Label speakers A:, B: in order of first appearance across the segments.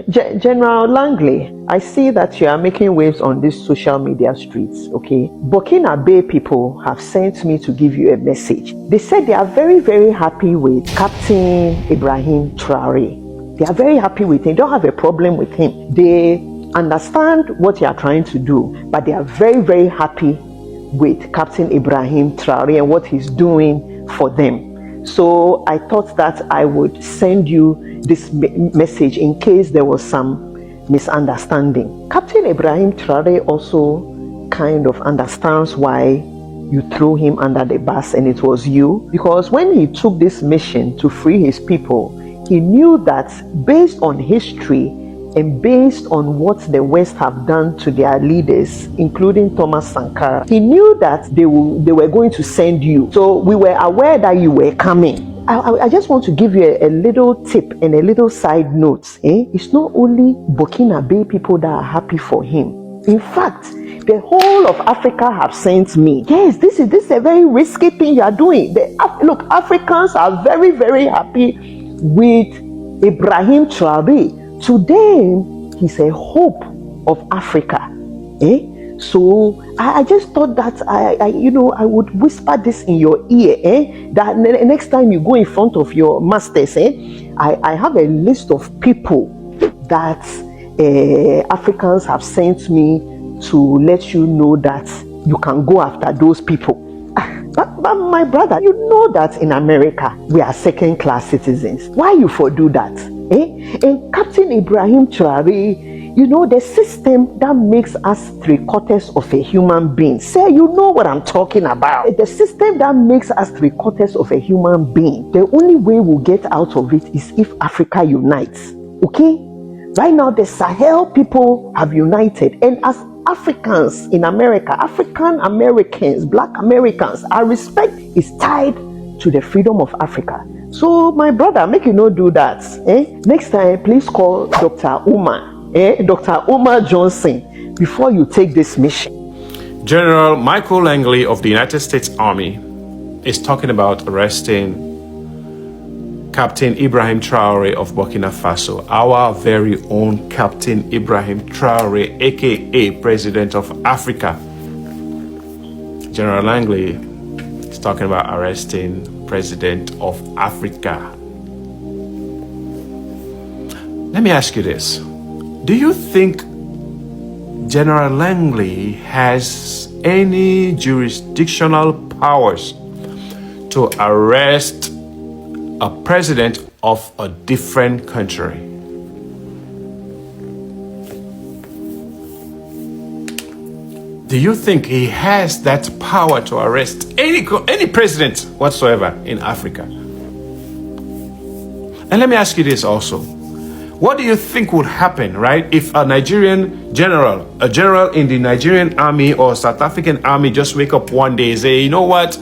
A: General Langley, I see that you are making waves on these social media streets, okay? Burkina Faso people have sent me to give you a message. They said they are very, very happy with Captain Ibrahim Traoré. They are very happy with him. They don't have a problem with him. They understand what you are trying to do, but they are very, very happy with Captain Ibrahim Traoré and what he's doing for them. So I thought that I would send you this message in case there was some misunderstanding. Captain Ibrahim Traoré also kind of understands why you threw him under the bus, and it was you, because when he took this mission to free his people, he knew that based on history and based on what the West have done to their leaders, including Thomas Sankara, he knew that they were going to send you. So we were aware that you were coming. I just want to give you a little tip and a little side note. It's not only Burkina Faso people that are happy for him. In fact, the whole of Africa have sent me. Yes, this is a very risky thing you are doing. Look, Africans are very, very happy with Ibrahim Traoré. To them, he's a hope of Africa. So I just thought that I would whisper this in your ear, that next time you go in front of your masters, I have a list of people that Africans have sent me to let you know that you can go after those people. But my brother, you know that in America we are second-class citizens. Why you for do that? And Captain Ibrahim Traoré, you know, the system that makes us 3/4 of a human being. Say, you know what I'm talking about. The system that makes us 3/4 of a human being. The only way we'll get out of it is if Africa unites. Okay? Right now, the Sahel people have united. And as Africans in America, African Americans, Black Americans, our respect is tied to the freedom of Africa. So, my brother, make you not do that. Next time, please call Dr. Umar. Dr. Omar Johnson, before you take this mission.
B: General Michael Langley of the United States Army is talking about arresting Captain Ibrahim Traoré of Burkina Faso, our very own Captain Ibrahim Traoré, aka President of Africa. General Langley is talking about arresting President of Africa. Let me ask you this. Do you think General Langley has any jurisdictional powers to arrest a president of a different country? Do you think he has that power to arrest any president whatsoever in Africa? And let me ask you this also. What do you think would happen, right, if a Nigerian general, a general in the Nigerian army or South African army just wake up one day and say, you know what,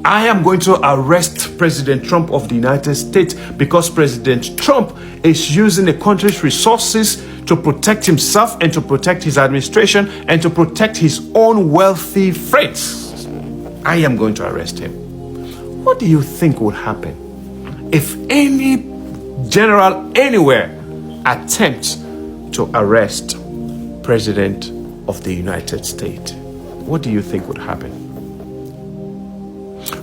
B: I am going to arrest President Trump of the United States because President Trump is using the country's resources to protect himself and to protect his administration and to protect his own wealthy friends. I am going to arrest him. What do you think would happen if any general anywhere attempts to arrest President of the United States? What do you think would happen?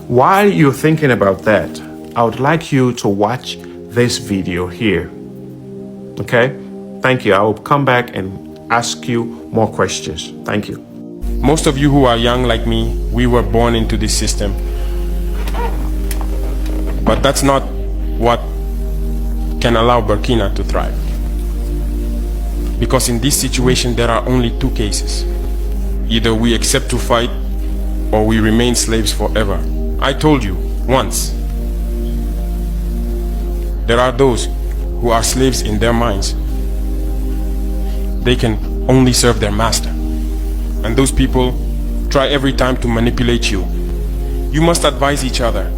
B: While you're thinking about that, I would like you to watch this video here. Okay? Thank you. I will come back and ask you more questions. Thank you.
C: Most of you who are young like me, we were born into this system. But that's not what can allow Burkina to thrive. Because in this situation, there are only two cases. Either we accept to fight or we remain slaves forever. I told you once, there are those who are slaves in their minds. They can only serve their master. And those people try every time to manipulate you. You must advise each other.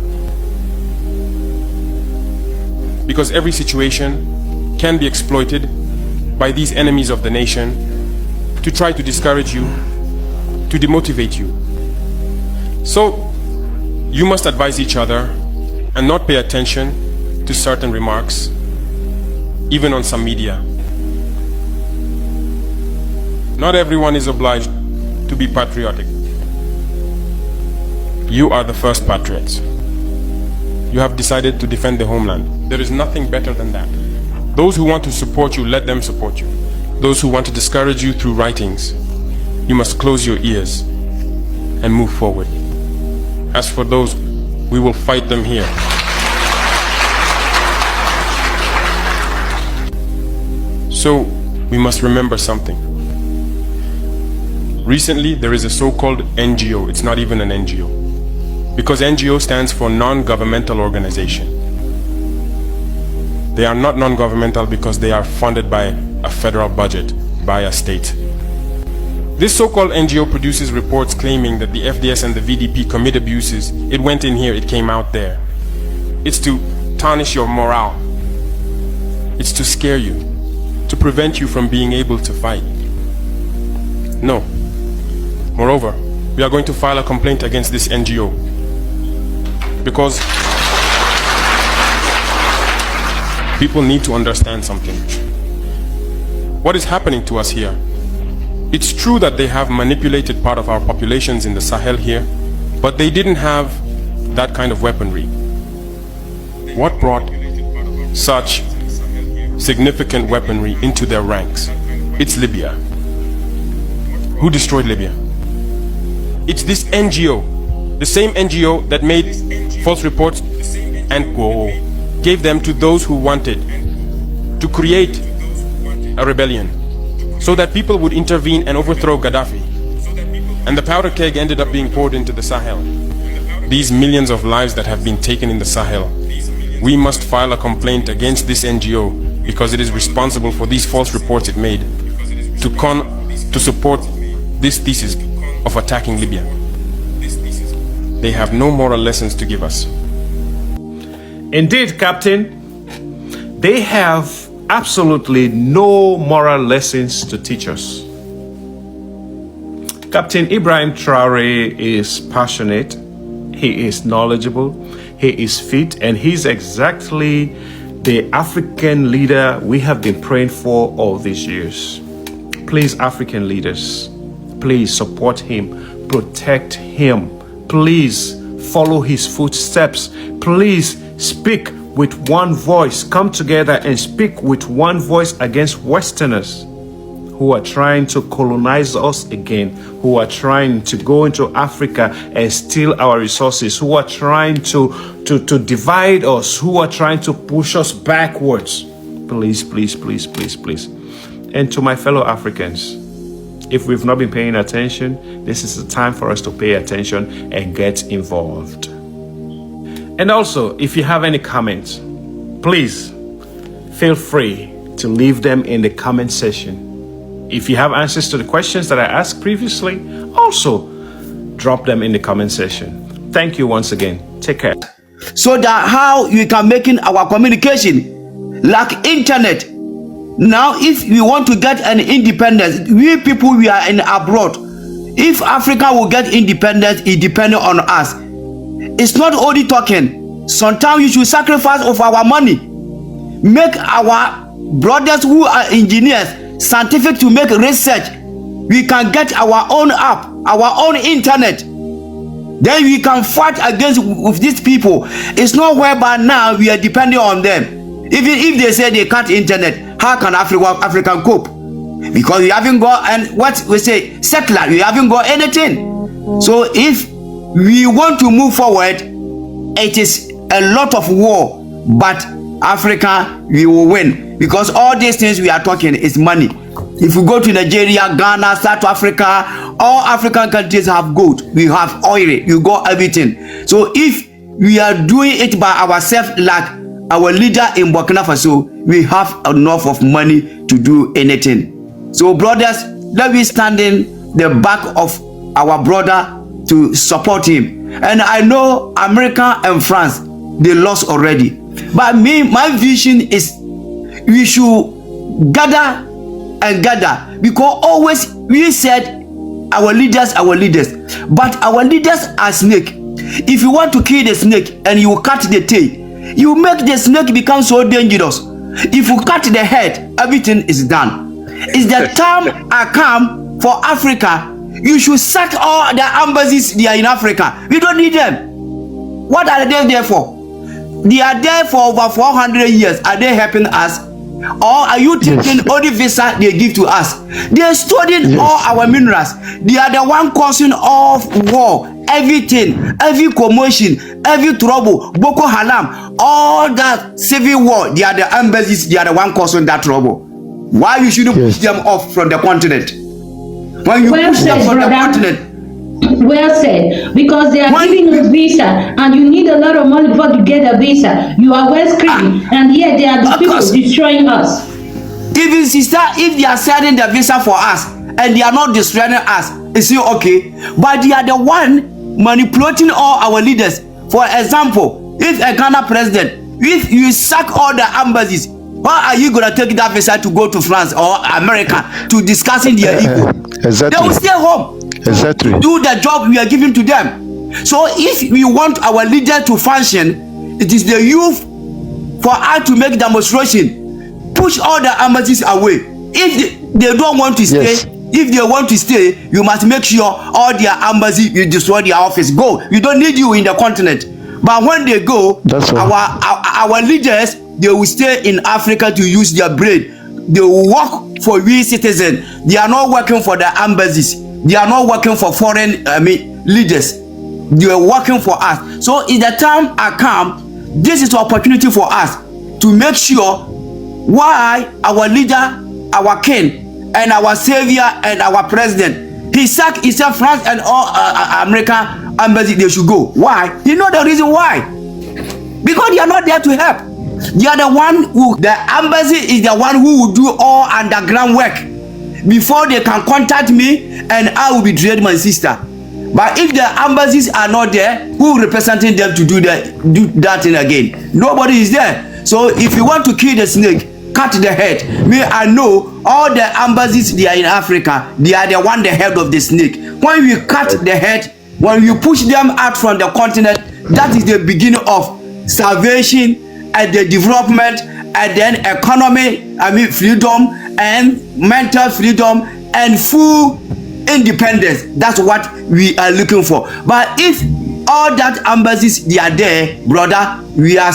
C: Because every situation can be exploited by these enemies of the nation to try to discourage you, to demotivate you. So, you must advise each other and not pay attention to certain remarks, even on some media. Not everyone is obliged to be patriotic. You are the first patriots. You have decided to defend the homeland. There is nothing better than that. Those who want to support you, let them support you. Those who want to discourage you through writings, you must close your ears and move forward. As for those, we will fight them here. So, we must remember something. Recently, there is a so-called NGO. It's not even an NGO. Because NGO stands for non-governmental organization. They are not non-governmental because they are funded by a federal budget, by a state. This so-called NGO produces reports claiming that the FDS and the VDP commit abuses. It went in here, it came out there. It's to tarnish your morale. It's to scare you, to prevent you from being able to fight. No. Moreover, we are going to file a complaint against this NGO because people need to understand something. What is happening to us here? It's true that they have manipulated part of our populations in the Sahel here, but they didn't have that kind of weaponry. What brought such significant weaponry into their ranks? It's Libya. Who destroyed Libya? It's this NGO, the same NGO that made false reports and gave them to those who wanted to create a rebellion so that people would intervene and overthrow Gaddafi. And the powder keg ended up being poured into the Sahel. These millions of lives that have been taken in the Sahel, we must file a complaint against this NGO because it is responsible for these false reports it made to support this thesis of attacking Libya. They have no moral lessons to give us.
B: Indeed, Captain, they have absolutely no moral lessons to teach us. Captain Ibrahim Traoré is passionate, he is knowledgeable, he is fit, and he's exactly the African leader we have been praying for all these years. Please, African leaders, please support him, protect him. Please follow his footsteps. Please speak with one voice. Come together and speak with one voice against Westerners who are trying to colonize us again, who are trying to go into Africa and steal our resources, who are trying to divide us, who are trying to push us backwards. Please, please, please, please, please. And to my fellow Africans, if we've not been paying attention, this is the time for us to pay attention and get involved. And also, if you have any comments, please feel free to leave them in the comment section. If you have answers to the questions that I asked previously, also drop them in the comment section. Thank you once again. Take care.
D: So that how you can make our communication like internet. Now, if we want to get an independence, we people, we are in abroad. If Africa will get independence, it depends on us. It's not only talking. Sometimes you should sacrifice of our money. Make our brothers who are engineers, scientific to make research. We can get our own app, our own internet. Then we can fight against with these people. It's not whereby now we are depending on them. Even if they say they cut internet, how can African cope? Because we haven't got, and what we say, settler, we haven't got anything. So if we want to move forward, it is a lot of war, but Africa, we will win. Because all these things we are talking is money. If we go to Nigeria, Ghana, South Africa, all African countries have gold. We have oil, you got everything. So if we are doing it by ourselves, like our leader in Burkina Faso, we have enough of money to do anything. So brothers, let me stand in the back of our brother to support him. And I know America and France, they lost already. But me, my vision is we should gather and gather, because always we said our leaders, but our leaders are snake. If you want to kill the snake and you cut the tail, you make the snake become so dangerous. If you cut the head, everything is done. It's the time I come for Africa, you should sack all the embassies they are in Africa. We don't need them. What are they there for? They are there for over 400 years. Are they helping us? Or are you taking all the visa they give to us? They are studying all our minerals. They are the one causing of war, everything, every commotion, every trouble, Boko Haram, all that civil war. They are the embassies. They are the one causing that trouble. Why you shouldn't push them off from the continent? When you push them from the continent.
E: Well said, because they are giving us visa, and you need a lot of money before you get a visa. You are well screened, and yet they are the people destroying us.
D: Even sister, if they are selling the visa for us and they are not destroying us, it's okay. But they are the one manipulating all our leaders. For example, if a Ghana president, if you sack all the embassies, why are you gonna take that visa to go to France or America to discussing their ego?
F: Exactly.
D: They will stay home.
F: Exactly.
D: Do the job we are giving to them. So if we want our leader to function, it is the youth for us to make demonstration, push all the embassies away. If they don't want to stay, if they want to stay, you must make sure all their embassy, you destroy their office. Go. We don't need you in the continent. But when they go, our leaders, they will stay in Africa to use their brain. They will work for we citizens. They are not working for the embassies. They are not working for foreign leaders. They are working for us. So in the time I come, this is an opportunity for us to make sure why our leader, our king, and our savior and our president, he sacked himself, France and all American embassy, they should go. Why? You know the reason why? Because they are not there to help. They are the one who, the embassy is the one who will do all underground work before they can contact me, and I will betray my sister. But if the embassies are not there, who representing them to do that thing again? Nobody is there. So if you want to kill the snake, cut the head. Me, I know all the embassies they are in Africa, they are the one the head of the snake. When we cut the head, when you push them out from the continent, that is the beginning of salvation and the development, and then economy, freedom and mental freedom and full independence. That's what we are looking for. But if all that embassies they are there, brother, we are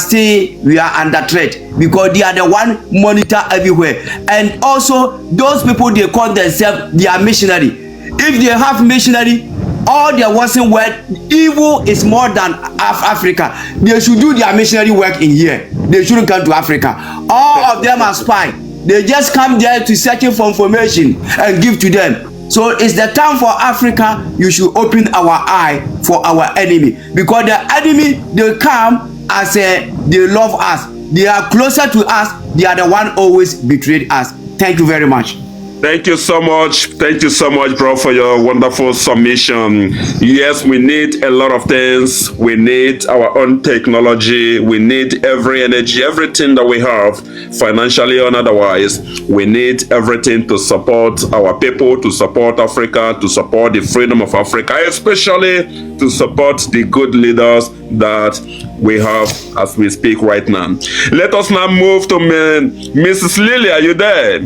D: under threat, because they are the one monitor everywhere. And also those people, they call themselves, they are missionary. If they have missionary, all their working work, evil is more than Africa. They should do their missionary work in here. They shouldn't come to Africa. All of them are spies. They just come there to search for information and give to them. So it's the time for Africa. You should open our eye for our enemy, because the enemy, they come as they love us. They are closer to us. They are the one always betrayed us. Thank you very much.
B: Thank you so much. Thank you so much, bro, for your wonderful submission. Yes, we need a lot of things. We need our own technology. We need every energy, everything that we have, financially and otherwise. We need everything to support our people, to support Africa, to support the freedom of Africa, especially to support the good leaders that we have as we speak right now. Let us now move to Mrs. Lily. Are you there?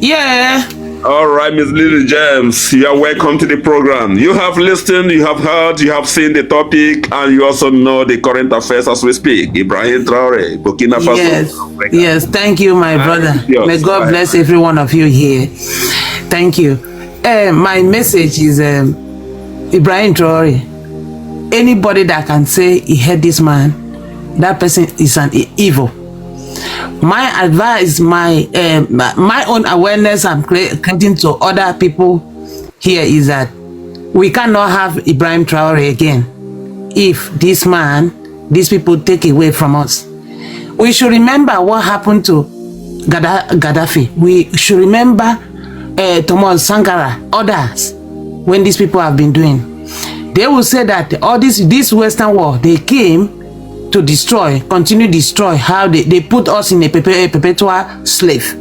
G: Yeah.
B: All right, Ms. Lily James, you are welcome to the program. You have listened, you have heard, you have seen the topic, and you also know the current affairs as we speak. Ibrahim Traoré, Burkina Faso.
G: Yes, yes. Thank you, my brother. May God bless every one of you here. Thank you. My message is Ibrahim Traoré. Anybody that can say he hurt this man, that person is an evil. My advice, my own awareness I'm creating to other people here is that we cannot have Ibrahim Traoré again if these people take away from us. We should remember what happened to Gaddafi. We should remember Thomas Sankara, others, when these people have been doing. They will say that all this Western war, they came to destroy, continue destroy, how they put us in a perpetual slave.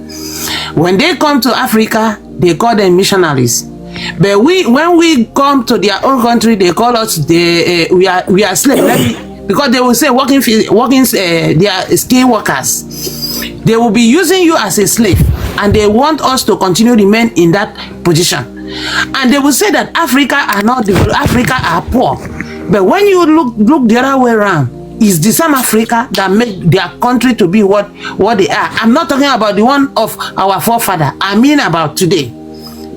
G: When they come to Africa, they call them missionaries. But when we come to their own country, they call us we are slaves. Because they will say they are skilled workers. They will be using you as a slave, and they want us to continue remain in that position. And they will say that Africa are not developed, Africa are poor. But when you look the other way around, it's the same Africa that made their country to be what they are. I'm not talking about the one of our forefather. I mean about today.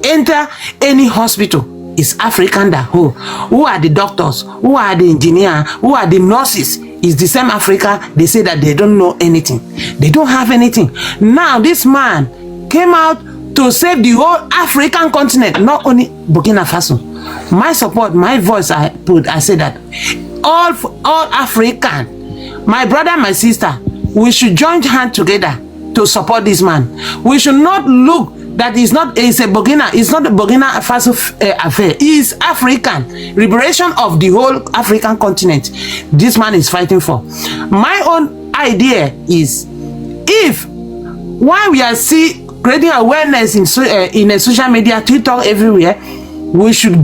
G: Enter any hospital. It's African that who are the doctors, who are the engineers, who are the nurses. It's the same Africa. They say that they don't know anything. They don't have anything. Now this man came out to save the whole African continent, not only Burkina Faso. My support, my voice, I say that all African, my brother, my sister, we should join hands together to support this man. We should not look that it's not a Burkina, it's not a Burkina Faso affair. It's African liberation of the whole African continent. This man is fighting for. My own idea is, if while we are creating awareness in social media, TikTok, everywhere, we should